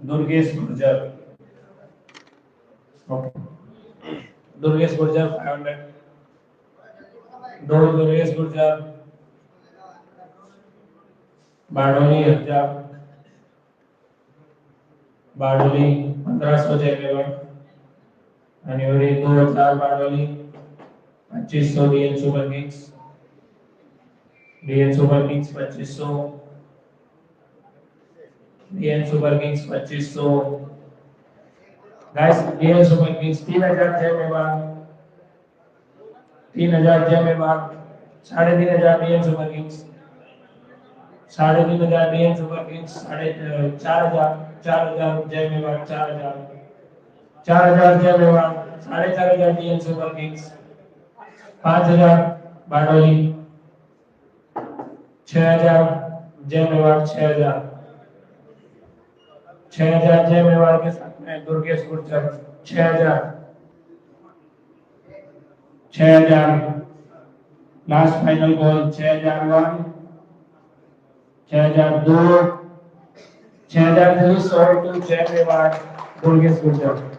दुर्गेश गुर्जर दुर्गेश गुर्जर 500 दुर्गेश गुर्जर बारडोली 1000 बारडोली 1500 जय मेवाड़ અને ઓરી 2000 Bardoli 2500 DN super kings 2500 DN super kings 2500 guys DN super kings 3000 Jai Mewar 3000 Jai Mewar 3500 DN super kings 3500 DN super kings 4000 Jai Mewar 4000 Jai Mewar 4500 DN super kings 5000 Bardoli 6000 Jai Mewar 6000 Jai Mewar के साथ में Durgesh Gurjar 6000 last final goal 6001 6002 6003 जय मेवाड़ दुर्गेश गुर्जर